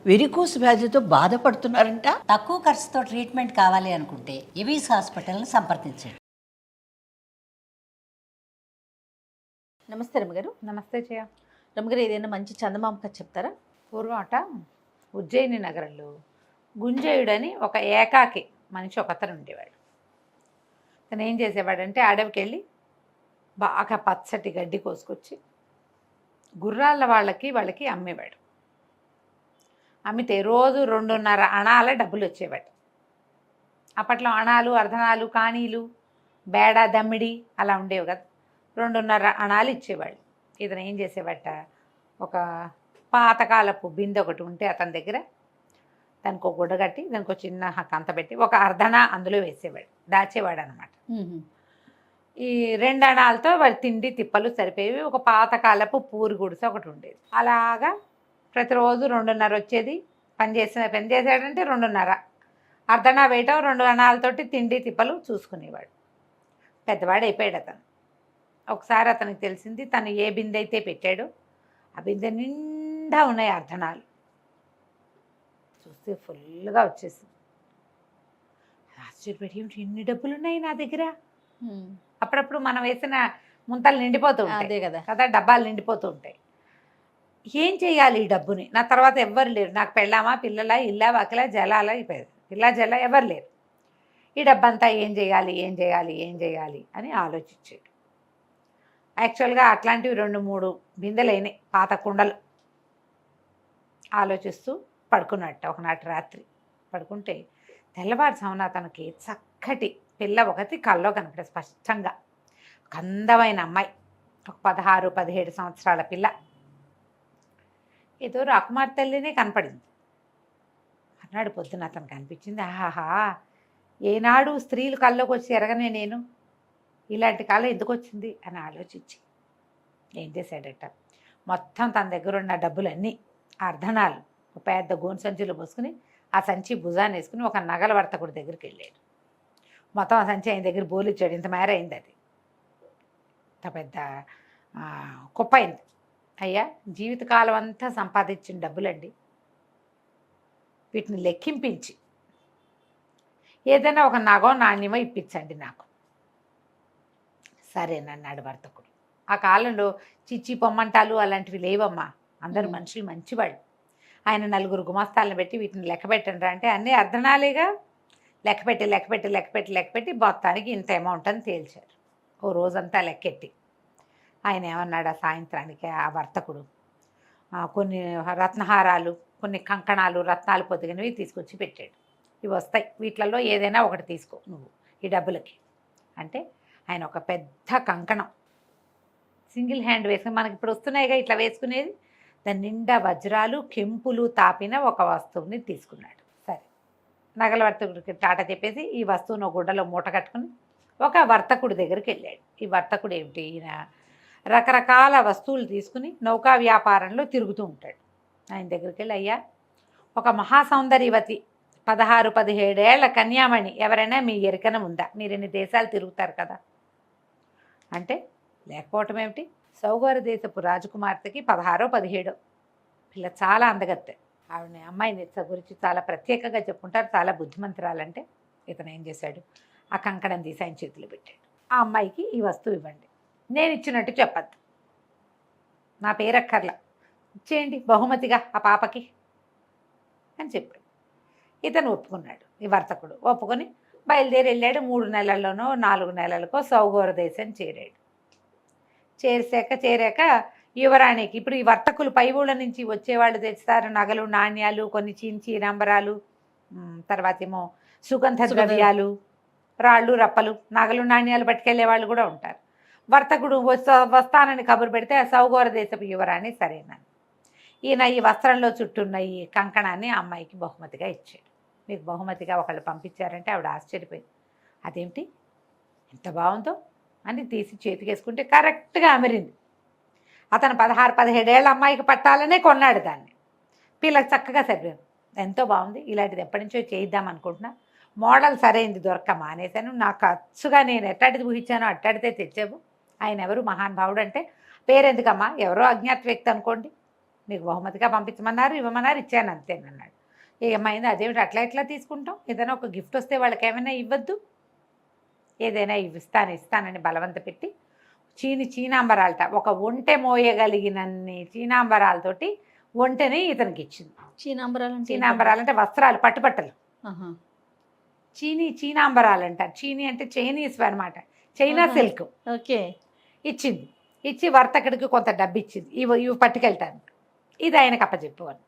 Varicose వ్యాధితో బాధపడుతున్నారంట. తక్కువ ఖర్చుతో ట్రీట్మెంట్ కావాలి అనుకుంటే ఎవిస్ హాస్పిటల్ని సంప్రదించండి. నమస్తే రమ్మగారు. నమస్తే జయ. రమ్మగారు, ఏదైనా మంచి చందమామ కథ చెప్తారా? పూర్వమట ఉజ్జయిని నగరంలో గుంజేయుడని ఒక ఏకాకి మనిషి ఒకతను ఉండేవాడు. తను ఏం చేసేవాడంటే అడవికి వెళ్ళి బాగా పచ్చటి గడ్డి కోసుకొచ్చి గుర్రాల వాళ్ళకి అమ్మేవాడు. అమ్మితే రోజు 2.5 అణాల డబ్బులు వచ్చేవాడు. అప్పట్లో అణాలు, అర్ధనాలు, కాణీలు, బేడ, దమ్మిడి అలా ఉండేవి కదా. 2.5 అణాలు ఇచ్చేవాళ్ళు. ఇతను ఏం చేసేవాట, ఒక పాతకాలపు బిందె ఒకటి ఉంటే అతని దగ్గర దానికి ఒక గుడ్డ కట్టి దానికి ఒక చిన్న కంత పెట్టి ఒక అర్ధనా అందులో వేసేవాడు, దాచేవాడు అనమాట. ఈ 2 అణాలతో వాడి తిండి తిప్పలు సరిపోయేవి. ఒక పాతకాలపు పూరి గుడిసె ఒకటి ఉండేది. అలాగా ప్రతిరోజు 2.5 వచ్చేది. పని చేసాడంటే 2.5 అర్ధనా వేయటం, 2 అణాలతోటి తిండి తిప్పలు చూసుకునేవాడు. పెద్దవాడు అయిపోయాడు అతను. ఒకసారి అతనికి తెలిసింది, తను ఏ బిందె అయితే పెట్టాడో ఆ బిందె నిండా ఉన్నాయి అర్ధనాలు. చూస్తే ఫుల్గా వచ్చేసింది. ఆశ్చర్యపడి, ఏమిటి ఇన్ని డబ్బులు ఉన్నాయి నా దగ్గర? అప్పుడప్పుడు మనం వేసిన ముంతలు నిండిపోతూ ఉంటాయి కదా, డబ్బాలు నిండిపోతూ ఉంటాయి. ఏం చేయాలి ఈ డబ్బుని? నా తర్వాత ఎవ్వరు లేరు, నాకు పెళ్ళామా, పిల్లల, ఇల్లా, వాకిలా, జలాల, పిల్ల జల ఎవరు లేరు. ఈ డబ్బంతా ఏం చేయాలి అని ఆలోచించాడు. యాక్చువల్గా అట్లాంటివి 2-3 బిందెలు అయినాయి, పాత కుండలు. ఆలోచిస్తూ పడుకున్నట్ట ఒకనాటి రాత్రి. పడుకుంటే తెల్లవారుజామున తనకి చక్కటి పిల్ల ఒకటి కల్లో కనపడే స్పష్టంగా. ఒక అందమైన అమ్మాయి, ఒక 16-17 సంవత్సరాల పిల్ల. ఏదో రాకుమార్ తల్లినే కనపడింది. అన్నాడు పొద్దున అతనికి అనిపించింది, ఆహాహా, ఏనాడు స్త్రీలు కల్లోకి వచ్చి ఎరగనే నేను, ఇలాంటి కాలం ఎందుకు వచ్చింది అని ఆలోచించి ఏం చేశాడట, మొత్తం తన దగ్గర ఉన్న డబ్బులన్నీ అర్ధనాలు ఒక పెద్ద గోను సంచిలో పోసుకుని ఆ సంచి భుజాన్ని వేసుకుని ఒక నగల వర్తకుడి దగ్గరికి వెళ్ళాడు. మొత్తం ఆ సంచి ఆయన దగ్గర బోలిచ్చాడు. ఇంత మేర అయింది అది, ఇంత పెద్ద కుప్ప అయింది. అయ్యా, జీవితకాలం అంతా సంపాదించిన డబ్బులండి, వీటిని లెక్కింపించి ఏదైనా ఒక నగో నాణ్యమో ఇప్పించండి నాకు. సరేనన్నాడు వర్తకుడు. ఆ కాలంలో చిచ్చి పొమ్మంటాలు అలాంటివి లేవమ్మా, అందరూ మనుషులు మంచివాళ్ళు. ఆయన 4 గుమాస్తాలను పెట్టి వీటిని లెక్క పెట్టండి అంటే అన్నీ అర్ధనాలేగా, లెక్కపెట్టి మొత్తానికి ఇంత అమౌంట్ అని తేల్చారు. ఓ రోజంతా లెక్కెట్టి ఆయన ఏమన్నాడు, ఆ సాయంత్రానికి ఆ వర్తకుడు కొన్ని రత్నహారాలు, కొన్ని కంకణాలు, రత్నాలు పొదిగినవి తీసుకొచ్చి పెట్టాడు. ఇవి వస్తాయి, వీటిలలో ఏదైనా ఒకటి తీసుకో నువ్వు ఈ డబ్బులకి అంటే. ఆయన ఒక పెద్ద కంకణం సింగిల్ హ్యాండ్ వేసుకుని, మనకి ఇప్పుడు వస్తున్నాయిగా ఇట్లా వేసుకునేది, దాని నిండా వజ్రాలు, కెంపులు తాపిన ఒక వస్తువుని తీసుకున్నాడు. సరే, నగల వర్తకుడికి టాటా చెప్పేసి ఈ వస్తువును ఒక గుడ్డలో మూట కట్టుకుని ఒక వర్తకుడి దగ్గరికి వెళ్ళాడు. ఈ వర్తకుడు ఏమిటి, ఈయన రకరకాల వస్తువులు తీసుకుని నౌకా వ్యాపారంలో తిరుగుతూ ఉంటాడు. ఆయన దగ్గరికి వెళ్ళి, అయ్యా, ఒక మహాసౌందర్యవతి 16-17 ఏళ్ల కన్యామణి ఎవరైనా మీ ఎరికన ఉందా? మీరు ఇన్ని దేశాలు తిరుగుతారు కదా అంటే, లేకపోవటం ఏమిటి, సౌగోర దేశపు రాజకుమార్తెకి 16-17 పిల్ల, చాలా అందగత్తె. ఆవిడని అమ్మాయిని గురించి చాలా ప్రత్యేకంగా చెప్పుకుంటారు, చాలా బుద్ధిమంతురాలంటే. ఇతను ఏం చేశాడు, ఆ కంకణం తీసి ఆయన చేతిలో పెట్టాడు. ఆ అమ్మాయికి ఈ వస్తువు ఇవ్వండి, నేను ఇచ్చినట్టు చెప్పద్దు, నా పేరక్కర్లా, ఇచ్చేయండి బహుమతిగా ఆ పాపకి అని చెప్పాడు. ఇతను ఒప్పుకున్నాడు. ఈ వర్తకుడు ఒప్పుకొని బయలుదేరి వెళ్ళాడు. 3 నెలల్లోనో 4 నెలలకో సౌగోర దేశం చేరాడు. చేరాక యువరాణికి, ఇప్పుడు ఈ వర్తకులు పై ఊళ్ళ నుంచి వచ్చేవాళ్ళు తెస్తారు నగలు, నాణ్యాలు, కొన్ని చించి రంబరాలు, తర్వాత ఏమో సుగంధ ద్రవ్యాలు, రాళ్ళు, రప్పలు, నగలు, నాణ్యాలు పట్టుకెళ్లే వాళ్ళు కూడా ఉంటారు. వర్తకుడు వస్తానని కబురు పెడితే ఆ సౌగోర దేశపు యువరాణి సరేనని ఈయన ఈ వస్త్రంలో చుట్టున్న ఈ కంకణాన్ని ఆ అమ్మాయికి బహుమతిగా ఇచ్చాడు. మీకు బహుమతిగా ఒకళ్ళు పంపించారంటే ఆవిడ ఆశ్చర్యపోయింది. అదేమిటి ఎంత బాగుందో అని తీసి చేతికేసుకుంటే కరెక్ట్గా అమరింది. అతను 16-17 ఏళ్ళ అమ్మాయికి పట్టాలనే కొన్నాడు దాన్ని. పిల్లకి చక్కగా సరిపోయింది, ఎంతో బాగుంది, ఇలాంటిది ఎప్పటి నుంచో చేయిద్దాం అనుకుంటున్నా, మోడల్ సరైంది దొరక్క మానేశాను, నాకు ఖర్చుగా నేను ఎట్టాడిది ఊహించానో అట్టాడితే తెచ్చావు. ఆయన ఎవరు మహానుభావుడు అంటే, పేరెందుకమ్మా, ఎవరో అజ్ఞాత వ్యక్తి అనుకోండి, మీకు బహుమతిగా పంపించమన్నారు, ఇవ్వమన్నారు, ఇచ్చాను అంతేనన్నాడు. ఏమైంది, అదేమిటి అట్లా ఎట్లా తీసుకుంటాం, ఏదైనా ఒక గిఫ్ట్ వస్తే వాళ్ళకి ఏమైనా ఇవ్వద్దు, ఏదైనా ఇస్తానని బలవంత పెట్టి చీనాంబరాలట, ఒక ఒంటె మోయగలిగినన్ని చీనాంబరాలతోటి ఒంటెని ఇతనికి ఇచ్చింది. చీనాంబరాలు అంటే వస్త్రాలు, పట్టుబట్టలు. చీనాంబరాలు అంటారు. చీనీ అంటే చైనీస్ అనమాట, చైనా సిల్క్. ఓకే. ఇచ్చింది. ఇచ్చి వర్తకుడికి కొంత డబ్బు ఇచ్చింది, ఇవి పట్టుకెళ్తాను, ఇది ఆయనకు అప్పచెప్పువాను.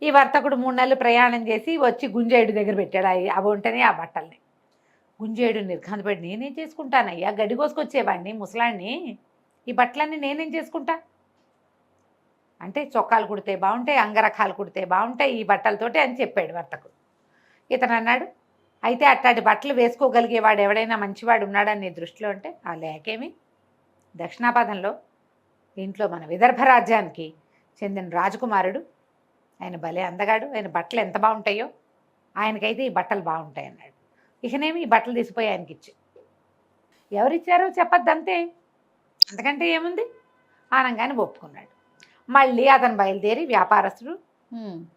ఈ వర్తకుడు 3 నెలలు ప్రయాణం చేసి వచ్చి గుంజేయుడు దగ్గర పెట్టాడు అవి ఉంటేనే ఆ బట్టల్ని. గుంజేయుడు నిర్ఘాంతపడి, నేనేం చేసుకుంటానయ్యా, గడ్డి కోసుకొచ్చేవాడిని ముసలాడిని, ఈ బట్టలన్నీ నేనేం చేసుకుంటా అంటే, చొక్కాలు కుడితే బాగుంటాయి, అంగరఖాలు కుడితే బాగుంటాయి ఈ బట్టలతోటి అని చెప్పాడు వర్తకుడు. ఇతను అన్నాడు, అయితే అట్లాంటి బట్టలు వేసుకోగలిగేవాడు ఎవడైనా మంచివాడు ఉన్నాడని నీ దృష్టిలో అంటే, ఆ లేకేమి, దక్షిణాపథంలో ఇంట్లో మన విదర్భ రాజ్యానికి చెందిన రాజకుమారుడు, ఆయన భలే అందగాడు, ఆయన బట్టలు ఎంత బాగుంటాయో, ఆయనకైతే ఈ బట్టలు బాగుంటాయి అన్నాడు. ఇకనేమి ఈ బట్టలు తీసిపోయి ఆయనకి ఇచ్చి, ఎవరిచ్చారో చెప్పద్దు అంతే, అంతకంటే ఏముంది, ఆనంగానే ఒప్పుకున్నాడు. మళ్ళీ అతను బయలుదేరి వ్యాపారస్తుడు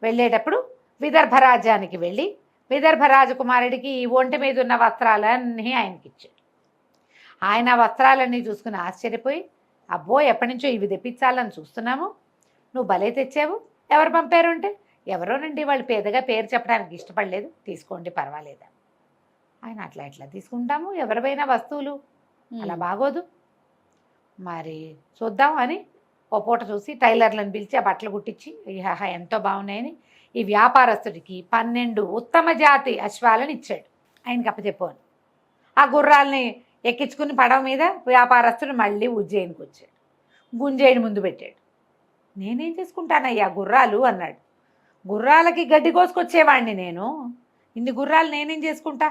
వెళ్ళేటప్పుడు విదర్భ రాజ్యానికి వెళ్ళి విదర్భ రాజకుమారుడికి ఈ ఒంటి మీద ఉన్న వస్త్రాలన్నీ ఆయనకి ఇచ్చాడు. ఆయన వస్త్రాలన్నీ చూసుకుని ఆశ్చర్యపోయి, అబ్బో ఎప్పటి నుంచో ఇవి తెప్పించాలని చూస్తున్నాము, నువ్వు భలే తెచ్చావు, ఎవరు పంపారు అంటే, ఎవరోనండి, వాళ్ళు పేదగా పేరు చెప్పడానికి ఇష్టపడలేదు, తీసుకోండి పర్వాలేదా. ఆయన అట్లా ఎట్లా తీసుకుంటాము, ఎవరివైనా వస్తువులు అలా బాగోదు, మరి చూద్దాం అని ఓ పూట చూసి టైలర్లను పిలిచి ఆ బట్టలు కుట్టించి, ఇహా ఎంతో బాగున్నాయని ఈ వ్యాపారస్తుడికి 12 ఉత్తమ జాతి అశ్వాలను ఇచ్చాడు, ఆయనకి అప్పచెప్పాను. ఆ గుర్రాలని ఎక్కించుకుని పడవ మీద వ్యాపారస్తుడు మళ్ళీ ఉజ్జయినికి వచ్చాడు. గుంజేయుడు ముందు పెట్టాడు. నేనేం చేసుకుంటానయ్యా గుర్రాలు అన్నాడు. గుర్రాలకి గడ్డి కోసుకొచ్చేవాడిని నేను, ఇన్ని గుర్రాలు నేనేం చేసుకుంటా.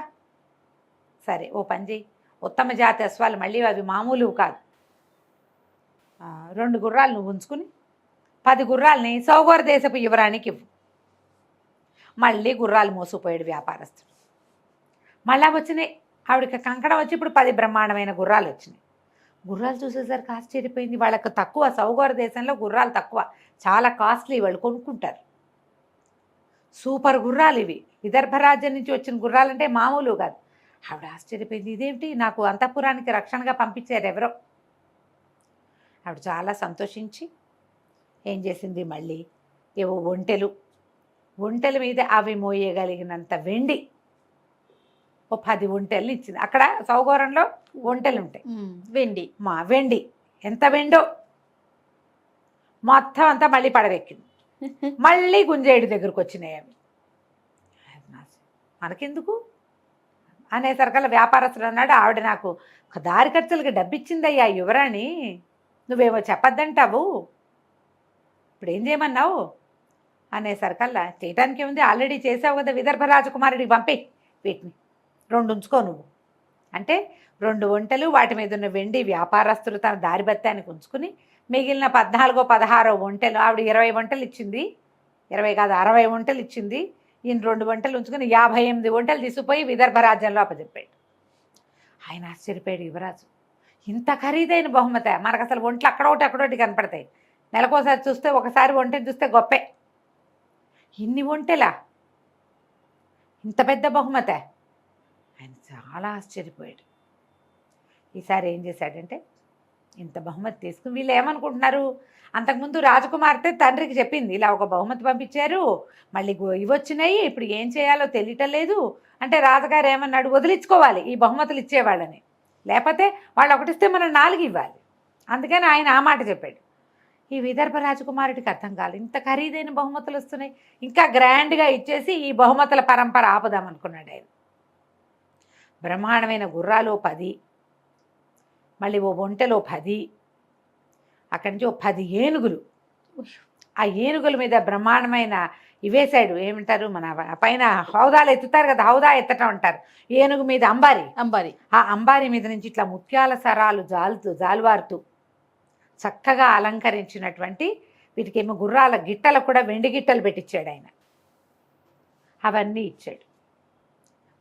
సరే ఓ పని చేయి, ఉత్తమ జాతి అశ్వాలు మళ్ళీ అవి మామూలు కాదు, 2 గుర్రాలు నువ్వు ఉంచుకుని 10 గుర్రాలని సౌగోర దేశపు యువరానికి ఇవ్వు. మళ్ళీ గుర్రాలు మోసుకుపోయాడు వ్యాపారస్తుడు. మళ్ళా వచ్చినాయి, ఆవిడకి కంకణం వచ్చి ఇప్పుడు 10 బ్రహ్మాండమైన గుర్రాలు వచ్చినాయి. గుర్రాలు చూసేసరికి ఆశ్చర్యపోయింది, వాళ్ళకు తక్కువ, సౌగోర దేశంలో గుర్రాలు తక్కువ, చాలా కాస్ట్లీ, వాళ్ళు కొనుక్కుంటారు. సూపర్ గుర్రాలు ఇవి, విదర్భ రాజ్యం నుంచి వచ్చిన గుర్రాలంటే మామూలు కాదు. ఆవిడ ఆశ్చర్యపోయింది, ఇదేమిటి, నాకు అంతఃపురానికి రక్షణగా పంపించారు ఎవరో. ఆవిడ చాలా సంతోషించి ఏం చేసింది, మళ్ళీ ఏవో ఒంటెల మీద అవి మోయగలిగినంత వెండి ఓ 10 ఒంటెల్ని ఇచ్చింది. అక్కడ సౌగోరంలో ఒంటెలు ఉంటాయి, వెండి ఎంత వెండో మొత్తం అంతా మళ్ళీ పడవెక్కింది. మళ్ళీ గుంజేయుడి దగ్గరకు వచ్చినాయి అవి. మనకెందుకు అనేసరికల్లా వ్యాపారస్తుడు అన్నాడు, ఆవిడ నాకు దారి ఖర్చులకి డబ్బిచ్చిందయ్యా యువరాణి, నువ్వేమో చెప్పద్దంటావు, ఇప్పుడు ఏం చేయమన్నావు అనేసరికల్లా, చేయటానికి ఏముంది, ఆల్రెడీ చేసావు కదా, విదర్భ రాజకుమారుడికి పంపే, వీటిని 2 ఉంచుకో నువ్వు అంటే 2 ఒంటెలు, వాటి మీద ఉన్న వెండి వ్యాపారస్తులు తన దారి బత్తానికి ఉంచుకుని మిగిలిన 14 16 ఒంటెలు, ఆవిడ 20 ఒంటెలు ఇచ్చింది, 20 కాదు 60 ఒంటెలు ఇచ్చింది, ఈయన 2 ఒంటెలు ఉంచుకుని 58 ఒంటెలు తీసుకుపోయి విదర్భ రాజ్యంలో అప్పచెప్పాడు. ఆయన ఆశ్చర్యపోయాడు యువరాజు, ఇంత ఖరీదైన బహుమతి, మనకు అసలు ఒంట్లు అక్కడొకటి కనపడతాయి, నెలకోసారి చూస్తే ఒకసారి ఒంటెని చూస్తే గొప్పే, ఇన్ని ఒంటెలా, ఇంత పెద్ద బహుమతి, ఆయన చాలా ఆశ్చర్యపోయాడు. ఈసారి ఏం చేశాడంటే, ఇంత బహుమతి తీసుకుని, వీళ్ళు ఏమనుకుంటున్నారు, అంతకుముందు రాజకుమార్తె తండ్రికి చెప్పింది, ఇలా ఒక బహుమతి పంపించారు, మళ్ళీ ఇవి వచ్చినాయి, ఇప్పుడు ఏం చేయాలో తెలియటం లేదు అంటే, రాజుగారు ఏమన్నాడు, వదిలించుకోవాలి ఈ బహుమతులు ఇచ్చేవాళ్ళని, లేకపోతే వాళ్ళు ఒకటిస్తే మనం 4 ఇవ్వాలి, అందుకని ఆయన ఆ మాట చెప్పాడు. ఈ విదర్భ రాజకుమారుడికి అర్థం కాదు, ఇంత ఖరీదైన బహుమతులు వస్తున్నాయి, ఇంకా గ్రాండ్గా ఇచ్చేసి ఈ బహుమతుల పరంపర ఆపుదామనుకున్నాడు ఆయన. బ్రహ్మాండమైన గుర్రాలు 10, మళ్ళీ ఓ ఒంటెలో 10, అక్కడి నుంచి ఓ 10 ఏనుగులు, ఆ ఏనుగుల మీద బ్రహ్మాండమైన ఇవేశాడు, ఏమంటారు మన పైన హౌదాలు ఎత్తుతారు కదా, హౌదా ఎత్తటం అంటారు, ఏనుగు మీద అంబారి, ఆ అంబారి మీద నుంచి ఇట్లా ముత్యాల సరాలు జాలువారుతూ చక్కగా అలంకరించినటువంటి, వీటికేమో గుర్రాల గిట్టలకు కూడా వెండి గిట్టలు పెట్టించాడు ఆయన, అవన్నీ ఇచ్చాడు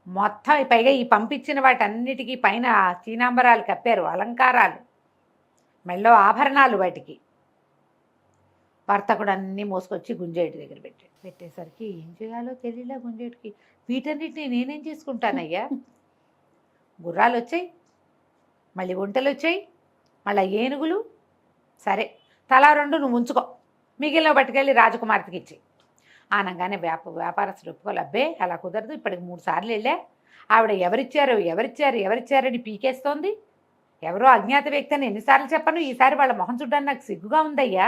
మొత్తం. పైగా ఈ పంపించిన వాటన్నిటికీ పైన చీనాంబరాలు కప్పారు, అలంకారాలు, మెళ్ళో ఆభరణాలు, వాటికి వర్తకుడు అన్నీ మోసుకొచ్చి గుంజేటి దగ్గర పెట్టేసరికి ఏం చేయాలో తెలియలే గుంజేటికి. వీటన్నిటిని నేనేం చేసుకుంటానయ్యా, గుర్రాలు వచ్చాయి, మళ్ళీ ఒంటెలు వచ్చాయి, మళ్ళీ ఏనుగులు, సరే తలా 2 నువ్వు ఉంచుకో, మిగిలిన పట్టుకెళ్ళి రాజకుమార్తెకి ఇచ్చి అనగానే వ్యాపారస్తుడు ఒప్పుకోవాలి. అబ్బే అలా కుదరదు, ఇప్పటికి 3 సార్లు వెళ్ళా, ఆవిడ ఎవరిచ్చారని పీకేస్తోంది, ఎవరో అజ్ఞాత వ్యక్తి అని ఎన్నిసార్లు చెప్పను, ఈసారి వాళ్ళ మొహం చూడ్డానికి నాకు సిగ్గుగా ఉందయ్యా,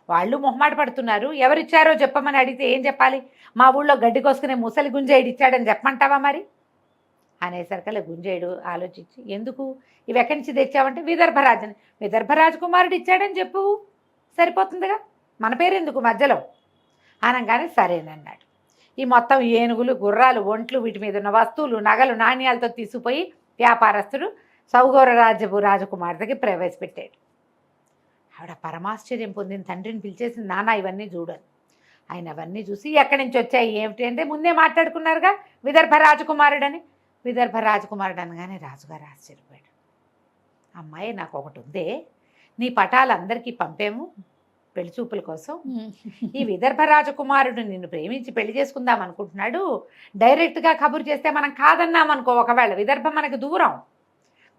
వాళ్ళు మొహమాట పడుతున్నారు, ఎవరిచ్చారో చెప్పమని అడిగితే ఏం చెప్పాలి, మా ఊళ్ళో గడ్డి కోసుకునే ముసలి గుంజేయుడు ఇచ్చాడని చెప్పమంటావా మరి అనేసరికల్లా గుంజేయుడు ఆలోచించి, ఎందుకు ఇవి ఎక్కడి నుంచి తెచ్చావంటే విదర్భ రాజకుమారుడు ఇచ్చాడని చెప్పు, సరిపోతుందిగా, మన పేరు ఎందుకు మధ్యలో అనగానే సరేనన్నాడు. ఈ మొత్తం ఏనుగులు, గుర్రాలు, ఒంట్లు, వీటి మీద ఉన్న వస్తువులు, నగలు, నాణ్యాలతో తీసుకుపోయి వ్యాపారస్తుడు సౌగౌర రాజకుమార్తెకి ప్రవేశపెట్టాడు. ఆవిడ పరమాశ్చర్యం పొందిన తండ్రిని పిలిచేసింది, నాన్న ఇవన్నీ చూడను. ఆయన అవన్నీ చూసి ఎక్కడి నుంచి వచ్చాయి ఏమిటి అంటే, ముందే మాట్లాడుకున్నారుగా విదర్భ రాజకుమారుడని. విదర్భ రాజకుమారుడు అనగానే రాజుగారు ఆశ్చర్యపోయాడు. అమ్మాయి నాకు ఒకటి ఉందే, నీ పటాలు అందరికీ పంపాము పెళ్లి చూపుల కోసం, ఈ విదర్భ రాజకుమారుడు నిన్ను ప్రేమించి పెళ్లి చేసుకుందాం అనుకుంటున్నాడు, డైరెక్ట్గా కబురు చేస్తే మనం కాదన్నామనుకో, ఒకవేళ విదర్భ మనకు దూరం,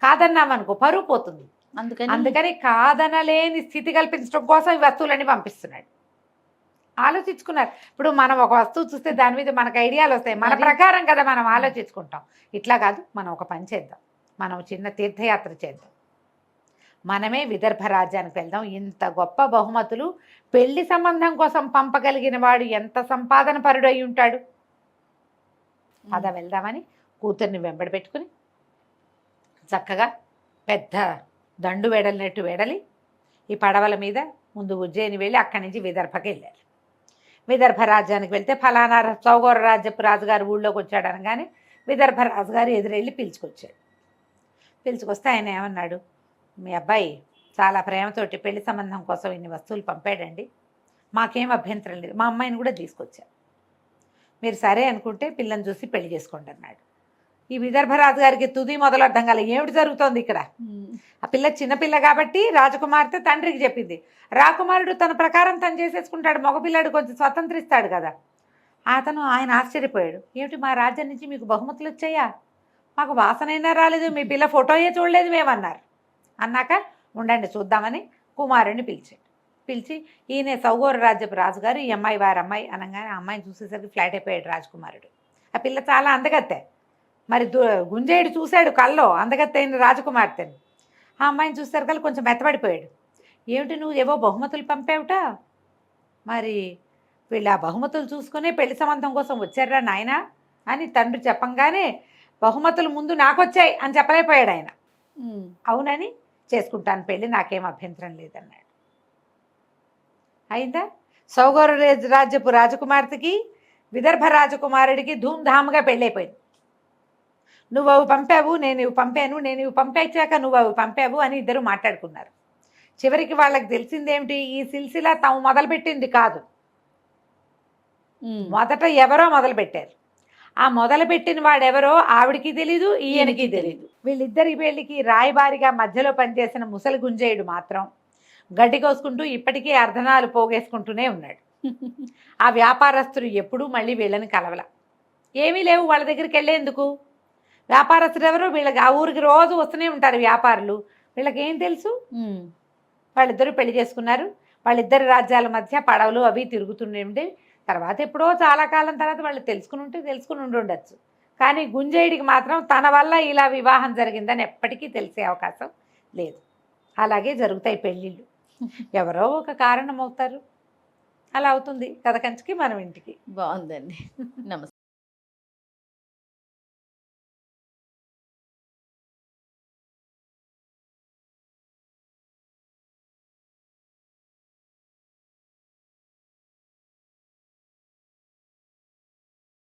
కాదన్నామనుకో పరువు పోతుంది, అందుకని కాదనలేని స్థితి కల్పించడం కోసం ఈ వస్తువులన్నీ పంపిస్తున్నాడు. ఆలోచించుకున్నారు. ఇప్పుడు మనం ఒక వస్తువు చూస్తే దాని మీద మనకు ఐడియాలు వస్తాయి, మన ప్రకారం కదా మనం ఆలోచించుకుంటాం. ఇట్లా కాదు, మనం ఒక పని చేద్దాం, మనం చిన్న తీర్థయాత్ర చేద్దాం, మనమే విదర్భ రాజ్యానికి వెళ్దాం, ఇంత గొప్ప బహుమతులు పెళ్లి సంబంధం కోసం పంపగలిగిన వాడు ఎంత సంపాదన పరుడు అయి ఉంటాడు, పద వెళ్దామని కూతుర్ని వెంబడి పెట్టుకుని చక్కగా పెద్ద దండు వెడలినట్టు వెడలి ఈ పడవల మీద ముందు ఉజ్జయిని వెళ్ళి అక్కడి నుంచి విదర్భకి వెళ్ళారు. విదర్భ రాజ్యానికి వెళ్తే ఫలానా సౌగౌర రాజ్యపు రాజుగారు ఊళ్ళోకి వచ్చాడు అనగానే విదర్భ రాజుగారు ఎదురెళ్ళి పిలుచుకొచ్చాడు. పిలుచుకొస్తే ఆయన ఏమన్నాడు, మీ అబ్బాయి చాలా ప్రేమతోటి పెళ్లి సంబంధం కోసం ఇన్ని వస్తువులు పంపాడండి, మాకేం అభ్యంతరం లేదు, మా అమ్మాయిని కూడా తీసుకొచ్చారు, మీరు సరే అనుకుంటే పిల్లని చూసి పెళ్లి చేసుకోండి అన్నాడు. ఈ విదర్భరాజు గారికి తుది మొదలు అర్థం కాలే, ఏమిటి జరుగుతోంది ఇక్కడ. ఆ పిల్ల చిన్నపిల్ల కాబట్టి రాజకుమార్తె తండ్రికి చెప్పింది, రాకుమారుడు తన ప్రకారం తను చేసేసుకుంటాడు, మగపిల్లాడు కొంచెం స్వతంత్రిస్తాడు కదా. ఆయన ఆశ్చర్యపోయాడు, ఏమిటి మా రాజ్యం నుంచి మీకు బహుమతులు వచ్చాయా, మాకు వాసనైనా రాలేదు, మీ పిల్ల ఫోటోయే చూడలేదు మేమన్నారు. అన్నాక ఉండండి చూద్దామని కుమారుడిని పిలిచి ఈయన సౌగౌర రాజ్యపు రాజుగారు, ఈ అమ్మాయి వారి అమ్మాయి అనగానే ఆ అమ్మాయిని చూసేసరికి ఫ్లాట్ అయిపోయాడు రాజకుమారుడు. ఆ పిల్ల చాలా అందగత్తే, మరి గుంజేయుడు చూశాడు కల్లో అందగత్తైన రాజకుమార్తెని, ఆ అమ్మాయిని చూసేసరికి కొంచెం మెత్తబడిపోయాడు. ఏమిటి నువ్వు ఏవో బహుమతులు పంపావుట, మరి వీళ్ళు ఆ బహుమతులు చూసుకునే పెళ్లి సంబంధం కోసం వచ్చారా నాయన అని తండ్రి చెప్పంగానే, బహుమతులు ముందు నాకు వచ్చాయి అని చెప్పలేకపోయాడు ఆయన. అవునని చేసుకుంటాను పెళ్ళి, నాకేం అభ్యంతరం లేదన్నాడు. అయిందా, సౌగౌర రాజ్యపు రాజకుమార్తెకి విదర్భ రాజకుమారుడికి ధూమ్ధామ్గా పెళ్ళైపోయింది. నువ్వు అవి పంపావు, నేను ఇవి పంపాను, నేను ఇవి పంపించాక నువ్వు అవి పంపావు అని ఇద్దరు మాట్లాడుకున్నారు. చివరికి వాళ్ళకి తెలిసిందేమిటి, ఈ సిల్సిలా తాము మొదలుపెట్టింది కాదు, మొదట ఎవరో మొదలుపెట్టారు. ఆ మొదలుపెట్టిన వాడెవరో ఆవిడికి తెలీదు, ఈయనకి తెలీదు. వీళ్ళిద్దరి పెళ్ళికి రాయబారిగా మధ్యలో పనిచేసిన ముసలి గుంజేయుడు మాత్రం గడ్డి కోసుకుంటూ ఇప్పటికీ అర్ధనాలు పోగేసుకుంటూనే ఉన్నాడు. ఆ వ్యాపారస్తులు ఎప్పుడూ మళ్ళీ వీళ్ళని కలవల, ఏమీ లేవు వాళ్ళ దగ్గరికి వెళ్ళేందుకు. వ్యాపారస్తులు ఎవరు, వీళ్ళకి ఆ ఊరికి రోజు వస్తూనే ఉంటారు వ్యాపారులు, వీళ్ళకి ఏం తెలుసు. వాళ్ళిద్దరూ పెళ్లి చేసుకున్నారు, వాళ్ళిద్దరి రాజ్యాల మధ్య పడవలు అవి తిరుగుతుండే. తర్వాత ఎప్పుడో చాలా కాలం తర్వాత వాళ్ళు తెలుసుకుని ఉండొచ్చు, కానీ గుంజేయుడికి మాత్రం తన వల్ల ఇలా వివాహం జరిగిందని ఎప్పటికీ తెలిసే అవకాశం లేదు. అలాగే జరుగుతాయి పెళ్ళిళ్ళు, ఎవరో ఒక కారణం అవుతారు, అలా అవుతుంది కథ కంచికి మనం ఇంటికి. బాగుందండి. నమస్తే.